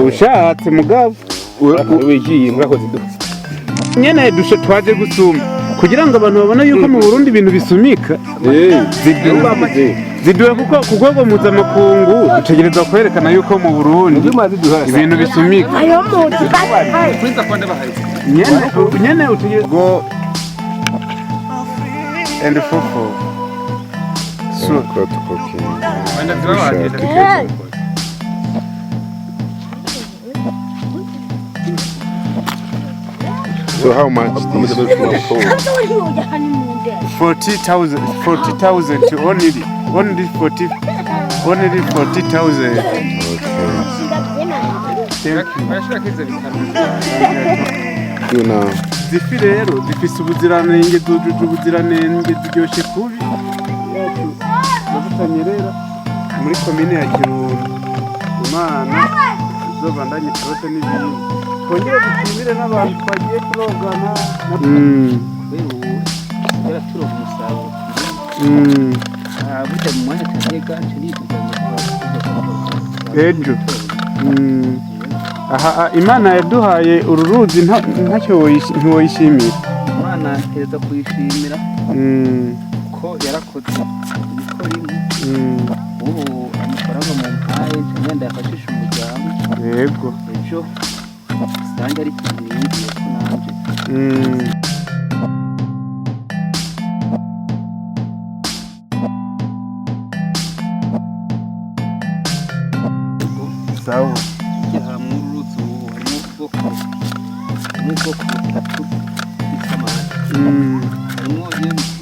ushatse mugabo wigiye murakoze nyene dushe twaje gusuma kugira ngo abantu babone yuko mu Burundi ibintu bisumika ziduwe kuko ku rwego mpuzamakungu dutegerezwa kwerekana yuko mu Burundi ibintu bisumika nyene utegerezwa go and fofo So how much this? 40,000 only 40,000. You know. Zifi rero zifise ubuziranenge zujuje ubuziranenge ziryoshe kubi bazitanyerera muri komine ya Kirundo Imana zobandanye prote n'ibindi kongera dutumire n'abantu twagiye kurogana kubera turo umusaruro burya mu mwanya tanega ejo aha Imana yaduhaye uru ruzi ntacyo ntiwoyishimira Imana heza kuyishimira ko yarakoze ibikora ubu amafaranga mu mpaye ngenda yafashisha umuryango yego ejo usanga ari ikintu yinjiye ko nanje sawa hamwe uruzi ubu harimo ubwoko butatu bw'isamaki harimo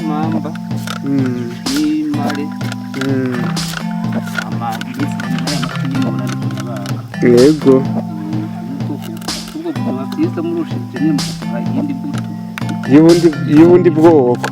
imamba n'imare yego ubwo buzima bwiza murushije nyine mukaduha iyindi mbuto y'ubundi bwoko